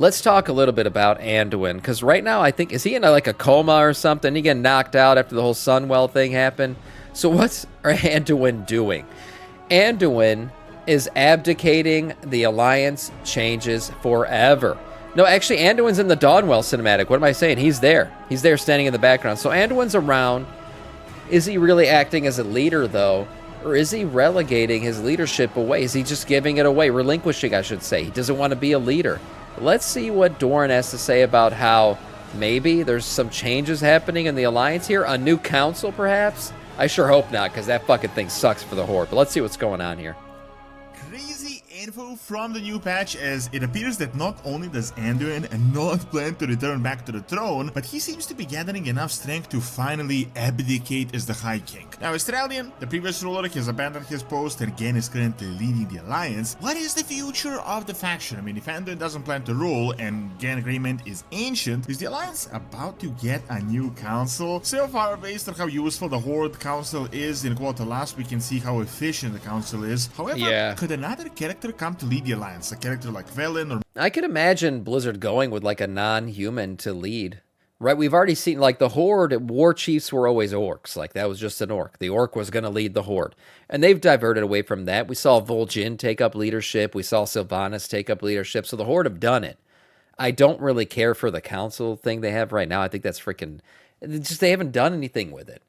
Let's talk a little bit about Anduin, because right now I think, is he in like a coma or something? He getting knocked out after the whole Sunwell thing happened. So what's Anduin doing? Anduin is abdicating. The Alliance changes forever. No, actually, Anduin's in the Dawnwell cinematic. What am I saying? He's there. He's there standing in the background. So Anduin's around. Is he really acting as a leader, though? Or is he relegating his leadership away? Is he just giving it away? Relinquishing, I should say. He doesn't want to be a leader. Let's see what Doran has to say about how maybe there's some changes happening in the Alliance here. A new council, perhaps? I sure hope not, because that fucking thing sucks for the Horde. But let's see what's going on here. Crazy info from the new patch, as it appears that not only does Anduin not plan to return back to the throne, but he seems to be gathering enough strength to finally abdicate as the High King. Now, Australian, the previous ruler, has abandoned his post and again is currently leading the Alliance. What is the future of the faction? I mean, if Anduin doesn't plan to rule and Gan agreement is ancient, is the Alliance about to get a new council? So far, based on how useful the Horde Council is in Quota Last, we can see how efficient the council is. However, could another character come to lead the Alliance? A character like Velen or... I could imagine Blizzard going with like a non-human to lead. Right, we've already seen, like, the Horde, war chiefs were always orcs. Like, that was just an orc. The orc was going to lead the Horde. And they've diverted away from that. We saw Vol'jin take up leadership. We saw Sylvanas take up leadership. So the Horde have done it. I don't really care for the council thing they have right now. I think that's freaking... Just they haven't done anything with it.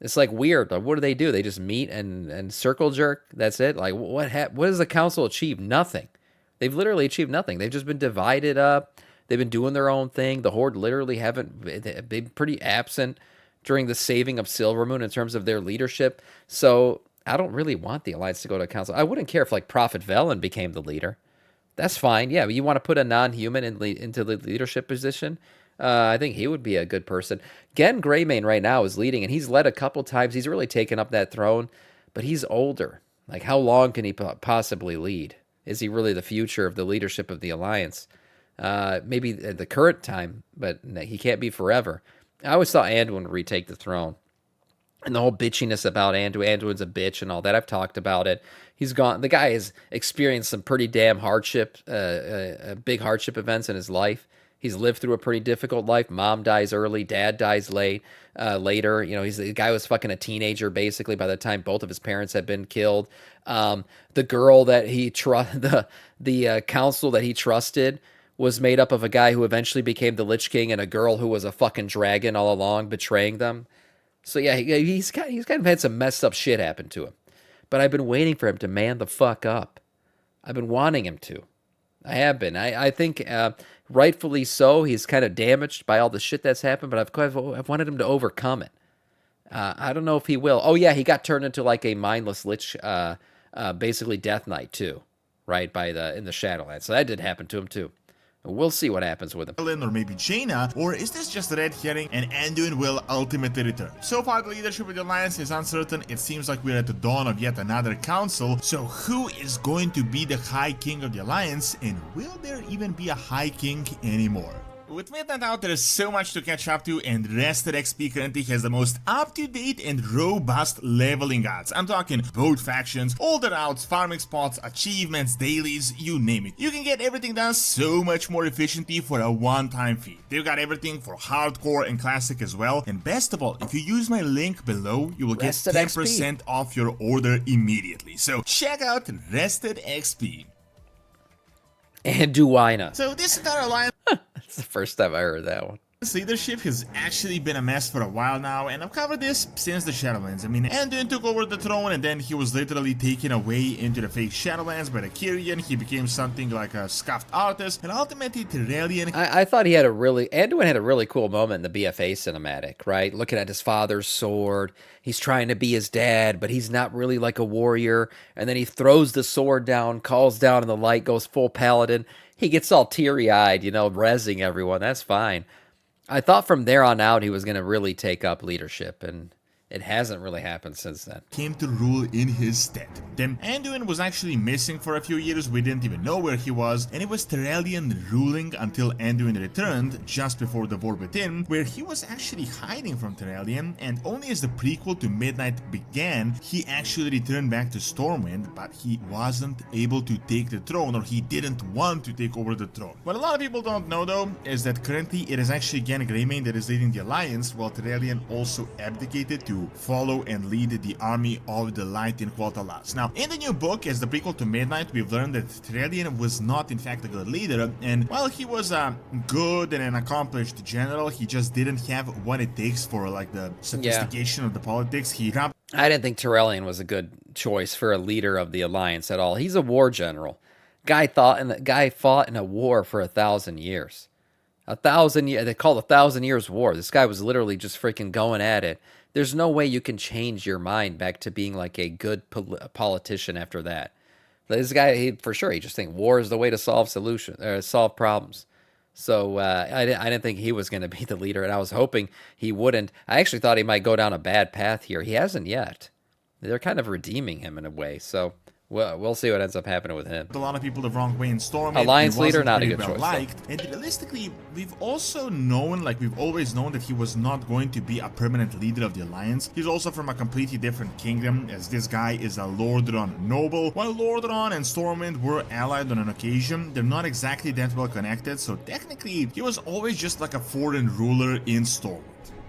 It's, like, weird. Like, what do? They just meet and circle jerk? That's it? Like, what does the council achieve? Nothing. They've literally achieved nothing. They've just been divided up. They've been doing their own thing. The Horde literally haven't been pretty absent during the saving of Silvermoon in terms of their leadership. So I don't really want the Alliance to go to council. I wouldn't care if like Prophet Velen became the leader. That's fine. Yeah, you want to put a non-human into the leadership position. I think he would be a good person. Gen Greymane right now is leading, and he's led a couple times. He's really taken up that throne, but he's older. Like, how long can he possibly lead? Is he really the future of the leadership of the Alliance? Maybe at the current time, but he can't be forever. I always thought Anduin would retake the throne. And the whole bitchiness about Anduin's a bitch and all that, I've talked about it. He's gone. The guy has experienced some pretty damn hardship, big hardship events in his life. He's lived through a pretty difficult life. Mom dies early, dad dies later. You know, the guy was fucking a teenager basically by the time both of his parents had been killed. The girl that he the council that he trusted was made up of a guy who eventually became the Lich King and a girl who was a fucking dragon all along, betraying them. So yeah, he's kind of had some messed up shit happen to him. But I've been waiting for him to man the fuck up. I've been wanting him to. I have been. I think rightfully so. He's kind of damaged by all the shit that's happened, but I've wanted him to overcome it. I don't know if he will. Oh yeah, he got turned into like a mindless Lich, basically Death Knight too, right? In the Shadowlands. So that did happen to him too. We'll see what happens with him. Or maybe Jaina, or is this just a red herring and Anduin will ultimately return? So far, the leadership of the Alliance is uncertain. It seems like we're at the dawn of yet another council. So who is going to be the High King of the Alliance, and will there even be a High King anymore? With Midnight out, there is so much to catch up to, and Rested XP currently has the most up-to-date and robust leveling odds. I'm talking both factions, all the routes, farming spots, achievements, dailies, you name it. You can get everything done so much more efficiently for a one-time fee. They've got everything for hardcore and classic as well, and best of all, if you use my link below, you will get 10% off your order immediately. So check out Rested XP. Anduin. So this entire alliance... It's the first time I heard that one. This leadership has actually been a mess for a while now, and I've covered this since the Shadowlands. I mean, Anduin took over the throne, and then he was literally taken away into the fake Shadowlands by the Kyrian. He became something like a scuffed artist, and ultimately Tyrellian. I thought Anduin had a really cool moment in the BFA cinematic, right? Looking at his father's sword. He's trying to be his dad, but he's not really like a warrior. And then he throws the sword down, calls down in the light, goes full paladin. He gets all teary-eyed, you know, rezzing everyone. That's fine. I thought from there on out he was going to really take up leadership, and it hasn't really happened since then. Came to rule in his stead. Then Anduin was actually missing for a few years, we didn't even know where he was, and it was Terrellian ruling until Anduin returned just before the War Within, where he was actually hiding from Terrellian, and only as the prequel to Midnight began, he actually returned back to Stormwind, but he wasn't able to take the throne, or he didn't want to take over the throne. What a lot of people don't know though, is that currently it is actually Gan Greymane that is leading the Alliance, while Terrellian also abdicated to follow and lead the army of the light in Quatalas. Now, in the new book, as the prequel to Midnight, we've learned that Terrellian was not in fact a good leader, and while he was a good and an accomplished general, he just didn't have what it takes for like the sophistication of the politics. I didn't think Terrellian was a good choice for a leader of the Alliance at all. He's a war general. Guy fought in a war for 1,000 years. 1,000 years. They call it 1,000 years war. This guy was literally just freaking going at it. There's no way you can change your mind back to being like a good politician after that. This guy, he just think war is the way to solve problems. So I didn't think he was going to be the leader, and I was hoping he wouldn't. I actually thought he might go down a bad path here. He hasn't yet. They're kind of redeeming him in a way. So we'll see what ends up happening with him. A lot of people the wrong way in Storm. Alliance leader, not a good choice. And realistically, we've also known, like we've always known, that he was not going to be a permanent leader of the Alliance. He's also from a completely different kingdom, as this guy is a Lordaeron noble. While Lordaeron and Stormwind were allied on an occasion, they're not exactly that well connected, so technically he was always just like a foreign ruler in Stormwind.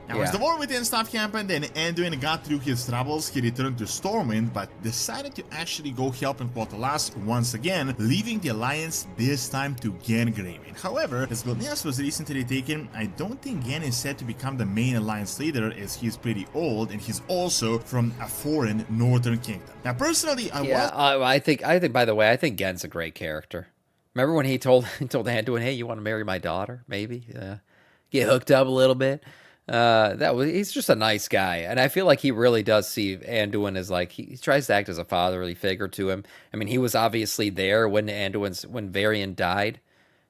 Now, as the War Within stuff happened and Anduin got through his troubles, he returned to Stormwind, but decided to actually go help in Quatalas once again, leaving the Alliance this time to Gan Greymane. However, as Vilnius was recently taken, I don't think Gan is set to become the main Alliance leader, as he's pretty old and he's also from a foreign northern kingdom. Now, personally, I think by the way, I think Gen's a great character. Remember when he told Anduin, "Hey, you want to marry my daughter? Maybe get hooked up a little bit." He's just a nice guy, and I feel like he really does see Anduin as like he tries to act as a fatherly figure to him. I mean, he was obviously there when Varian died.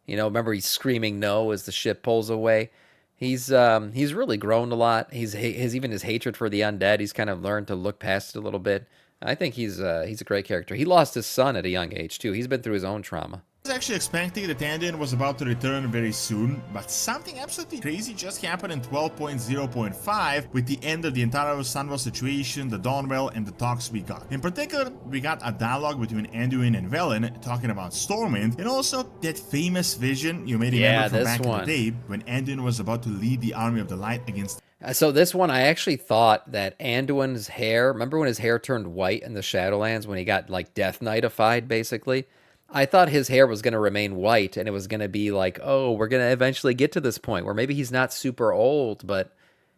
You know, remember he's screaming no as the ship pulls away. He's really grown a lot. Even his hatred for the undead, he's kind of learned to look past it a little bit. I think he's a great character. He lost his son at a young age too. He's been through his own trauma. I was actually expecting that Anduin was about to return very soon, but something absolutely crazy just happened in 12.0.5 with the end of the entire Sunwell situation, the Dawnwell, and the talks we got. In particular, we got a dialogue between Anduin and Velen talking about Stormwind, and also that famous vision you may remember from back in the day when Anduin was about to lead the Army of the Light against... So this one, I actually thought that Anduin's hair, remember when his hair turned white in the Shadowlands when he got like Death Knightified, basically? I thought his hair was going to remain white, and it was going to be like, oh, we're going to eventually get to this point where maybe he's not super old, but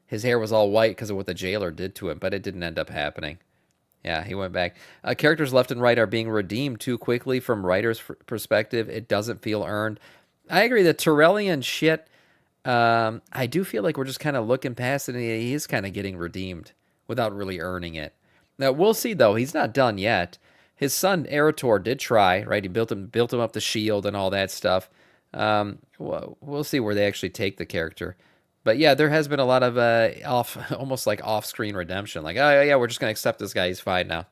his hair was all white because of what the jailer did to him, but it didn't end up happening. Yeah, he went back. Characters left and right are being redeemed too quickly from writer's perspective. It doesn't feel earned. I agree, the Terrellian shit, I do feel like we're just kind of looking past it, and he is kind of getting redeemed without really earning it. Now, we'll see, though. He's not done yet. His son Eretor did try, right? He built him up the shield and all that stuff. We'll see where they actually take the character. But yeah, there has been a lot of almost like off-screen redemption. Like, oh yeah, we're just gonna accept this guy. He's fine now.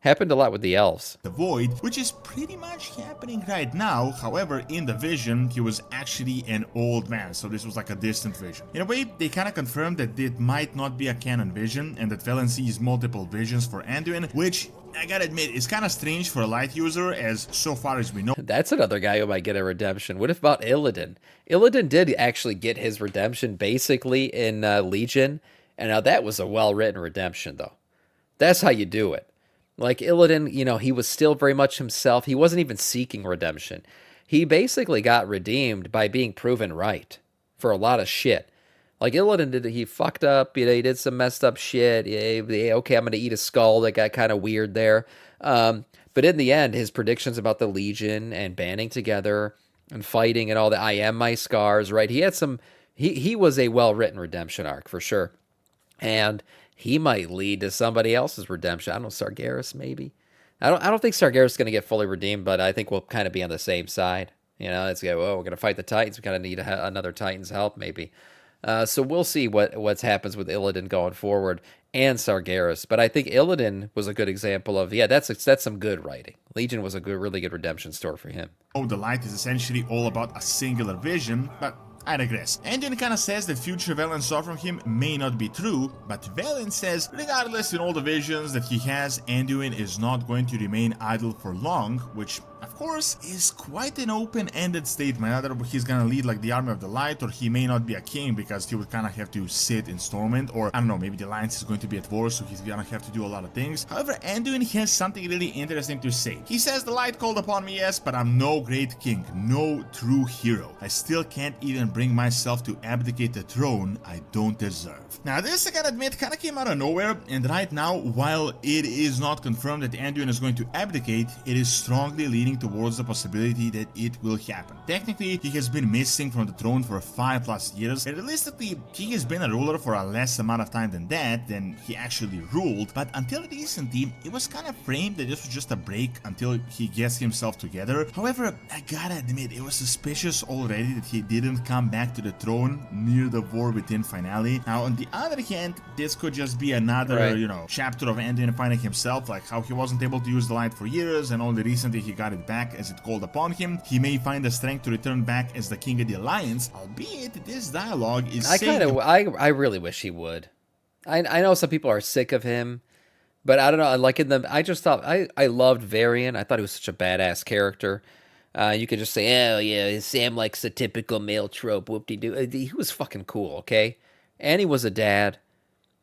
Happened a lot with the elves. The Void, which is pretty much happening right now. However, in the vision, he was actually an old man, so this was like a distant vision. In a way, they kind of confirmed that it might not be a canon vision, and that Velen sees multiple visions for Anduin, which, I gotta admit, is kind of strange for a light user, as so far as we know... That's another guy who might get a redemption. What about Illidan? Illidan did actually get his redemption, basically, in Legion, and now that was a well-written redemption, though. That's how you do it. Like Illidan, you know, he was still very much himself. He wasn't even seeking redemption. He basically got redeemed by being proven right for a lot of shit. Like Illidan he fucked up, you know, he did some messed up shit. Okay, I'm going to eat a skull. That got kind of weird there. But in the end, his predictions about the Legion and banding together and fighting and all that, I am my scars, right? He had some, he was a well-written redemption arc for sure. And he might lead to somebody else's redemption. I don't know, Sargeras maybe. I don't think Sargeras is going to get fully redeemed, but I think we'll kind of be on the same side. You know, it's we're going to fight the Titans. We kind of need another Titan's help maybe. So we'll see what happens with Illidan going forward. and Sargeras. But I think Illidan was a good example of, yeah, that's some good writing. Legion was a really good redemption story for him. Oh, the light is essentially all about a singular vision, but I digress. Anduin kinda says that future Velen saw from him may not be true, but Velen says regardless in all the visions that he has, Anduin is not going to remain idle for long, which of course is quite an open-ended statement. Either he's gonna lead like the Army of the Light, or he may not be a king because he would kinda have to sit in Stormwind, or I don't know, maybe the Alliance is going to be at war, so he's gonna have to do a lot of things. However, Anduin has something really interesting to say. He says the light called upon me, yes, but I'm no great king, no true hero. I still can't even bring myself to abdicate the throne I don't deserve. Now this, I gotta admit, kinda came out of nowhere, and right now, while it is not confirmed that Anduin is going to abdicate, it is strongly leading towards the possibility that it will happen. Technically, he has been missing from the throne for 5+ years, and realistically, he has been a ruler for a less amount of time than he actually ruled, but until recently, it was kind of framed that this was just a break until he gets himself together. However, I gotta admit, it was suspicious already that he didn't come back to the throne near the War Within finale. Now, on the other hand, this could just be another, chapter of Anduin finding himself, like how he wasn't able to use the light for years, and only recently he got it back as it called upon him. He may find the strength to return back as the king of the Alliance, albeit this dialogue is I really wish he would. I know some people are sick of him, but I don't know, like I just thought, I loved Varian. I thought he was such a badass character. You could just say, oh yeah, Sam likes the typical male trope, whoop-de-doo. He was fucking cool, okay? And he was a dad,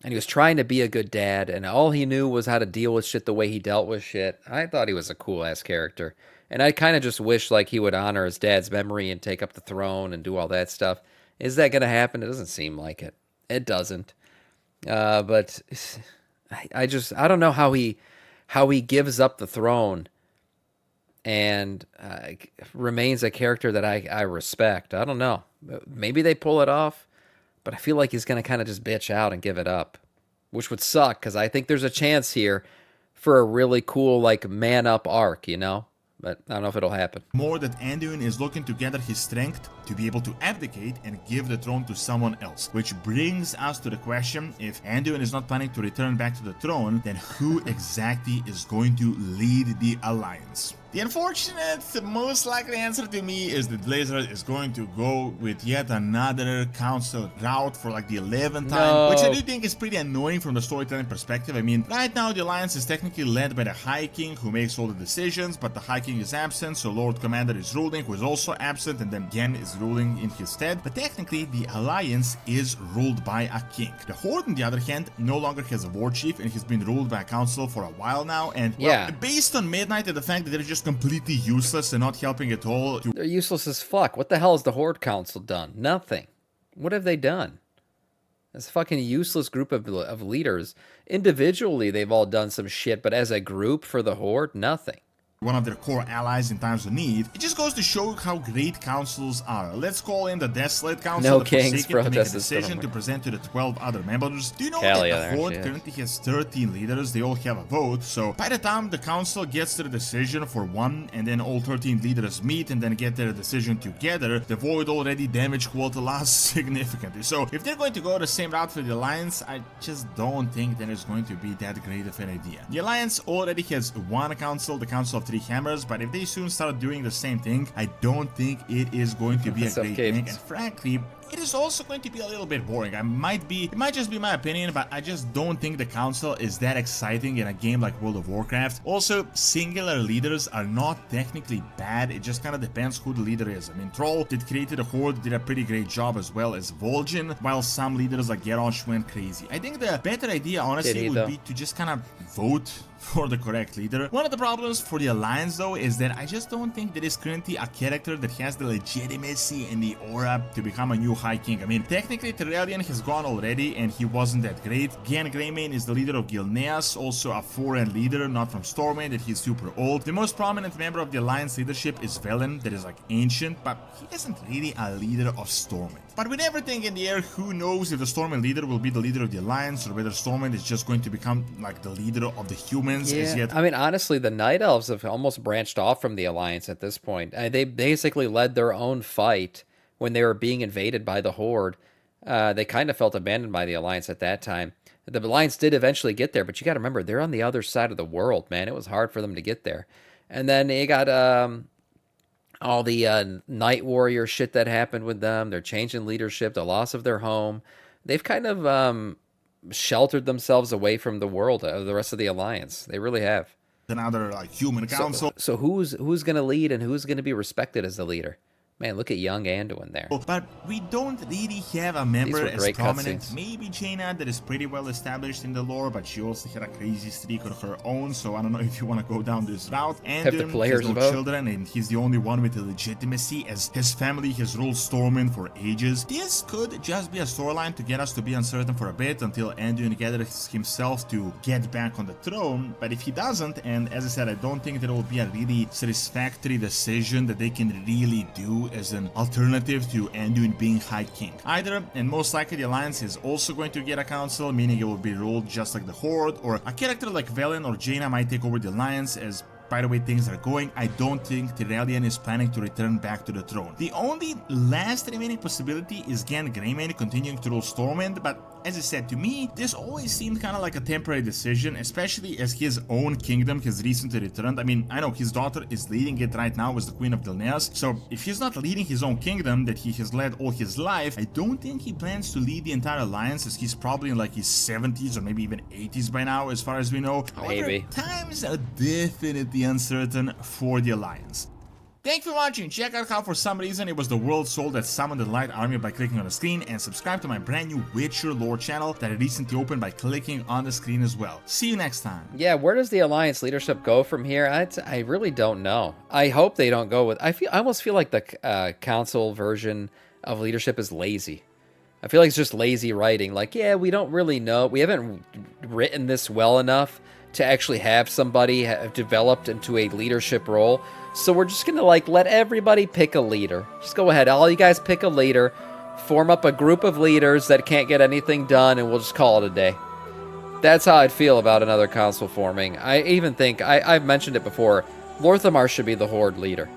and he was trying to be a good dad, and all he knew was how to deal with shit the way he dealt with shit. I thought he was a cool-ass character. And I kind of just wish like he would honor his dad's memory and take up the throne and do all that stuff. Is that going to happen? It doesn't seem like it. It doesn't. But I don't know how he gives up the throne and remains a character that I respect. I don't know. Maybe they pull it off, but I feel like he's going to kind of just bitch out and give it up, which would suck because I think there's a chance here for a really cool like man up arc, But I don't know if it'll happen. More that Anduin is looking to gather his strength to be able to abdicate and give the throne to someone else. Which brings us to the question, if Anduin is not planning to return back to the throne, then who exactly is going to lead the Alliance? The unfortunate, most likely answer to me is that Blizzard is going to go with yet another council route for like the 11th time, which I do think is pretty annoying from the storytelling perspective. I mean, right now the Alliance is technically led by the High King who makes all the decisions, but the High King is absent, so Lord Commander is ruling, who is also absent, and then Gen is ruling in his stead. But technically the Alliance is ruled by a king. The Horde, on the other hand, no longer has a war chief and he's been ruled by a council for a while now, and well, based on Midnight and the fact that they're just completely useless and not helping at all. They're useless as fuck. What the hell has the Horde Council done? Nothing. What have they done? It's a fucking useless group of leaders. Individually, they've all done some shit, but as a group for the Horde, nothing. One of their core allies in times of need. It just goes to show how great councils are. Let's call in the Desolate Council, no kings to make a decision to present to the 12 other members. Do you know that the Horde currently has 13 leaders? They all have a vote, so by the time the council gets their decision for one, and then all 13 leaders meet and then get their decision together, the Void already damage quota loss significantly. So if they're going to go the same route for the Alliance, I just don't think that it's going to be that great of an idea. The Alliance already has one council, the Council of Three Hammers, but if they soon start doing the same thing, I don't think it is going to be a great thing, and frankly, it is also going to be a little bit boring. It might just be my opinion, but I just don't think the council is that exciting in a game like World of Warcraft. Also, singular leaders are not technically bad, it just kind of depends who the leader is. I mean, Troll that created a Horde did a pretty great job, as well as Vol'jin, while some leaders like Garrosh went crazy. I think the better idea, honestly, would be to just kind of vote for the correct leader. One of the problems for the Alliance, though, is that I just don't think there is currently a character that has the legitimacy and the aura to become a new High King. I mean, technically, Terrelian has gone already, and he wasn't that great. Gian Greymane is the leader of Gilneas, also a foreign leader, not from Stormwind, that he's super old. The most prominent member of the Alliance leadership is Velen, that is like ancient, but he isn't really a leader of Stormwind. But with everything in the air, who knows if the Stormwind leader will be the leader of the Alliance, or whether Stormwind is just going to become like the leader of the humans. Yeah. I mean, honestly, the Night Elves have almost branched off from the Alliance at this point. They basically led their own fight when they were being invaded by the Horde. They kind of felt abandoned by the Alliance at that time. The Alliance did eventually get there, but you got to remember, they're on the other side of the world, man. It was hard for them to get there. And then you got all the Night Warrior shit that happened with them. They're changing leadership, the loss of their home. They've kind of sheltered themselves away from the world, the rest of the Alliance. They really have. Another like human council. So who's going to lead and who's going to be respected as the leader? Man, look at young Anduin there. But we don't really have a member as prominent. Cutscenes. Maybe Jaina, that is pretty well established in the lore, but she also had a crazy streak on her own, so I don't know if you want to go down this route. And Have the players has no vote? children, and he's the only one with the legitimacy, as his family has ruled Stormwind for ages. This could just be a storyline to get us to be uncertain for a bit until Anduin gathers himself to get back on the throne, but if he doesn't, and as I said, I don't think there will be a really satisfactory decision that they can really do as an alternative to Anduin being High King either, and most likely the Alliance is also going to get a council, meaning it will be ruled just like the Horde, or a character like Velen or Jaina might take over the Alliance. As by the way things are going, I don't think Tyrellian is planning to return back to the throne. The only last remaining possibility is Gan Greymane continuing to rule Stormwind, but as I said, to me, this always seemed kind of like a temporary decision, especially as his own kingdom has recently returned. I mean, I know his daughter is leading it right now as the Queen of Delneas, so if he's not leading his own kingdom that he has led all his life, I don't think he plans to lead the entire Alliance, as he's probably in like his 70s or maybe even 80s by now, as far as we know. However, Maybe. times are definitely uncertain for the Alliance. Thanks for watching. Check out how for some reason it was the World Soul that summoned the Light Army by clicking on the screen, and subscribe to my brand new Witcher lore channel that I recently opened by clicking on the screen as well. See you next time. Yeah, where does the Alliance leadership go from here? I really don't know. I hope they don't go with... I almost feel like the council version of leadership is lazy. I feel like it's just lazy writing. Like, yeah, we don't really know. We haven't written this well enough to actually have somebody have developed into a leadership role. So we're just going to like let everybody pick a leader. Just go ahead. All you guys pick a leader. Form up a group of leaders that can't get anything done, and we'll just call it a day. That's how I'd feel about another council forming. I even think, I've mentioned it before, Lorthamar should be the Horde leader.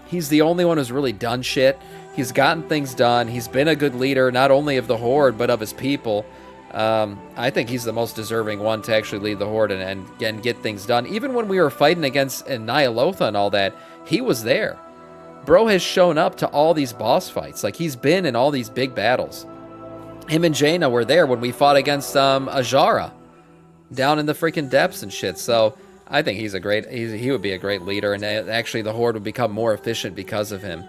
He's the only one who's really done shit. He's gotten things done. He's been a good leader, not only of the Horde, but of his people. I think he's the most deserving one to actually lead the Horde and get things done. Even when we were fighting against Nyalotha and all that, he was there. Bro has shown up to all these boss fights. Like, he's been in all these big battles. Him and Jaina were there when we fought against Ajara down in the freaking depths and shit. So I think he's he would be a great leader, and actually the Horde would become more efficient because of him.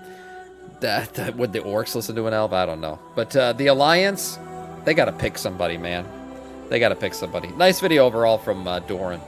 Would the orcs listen to an elf? I don't know. But the Alliance, they got to pick somebody, man. They got to pick somebody. Nice video overall from Doran.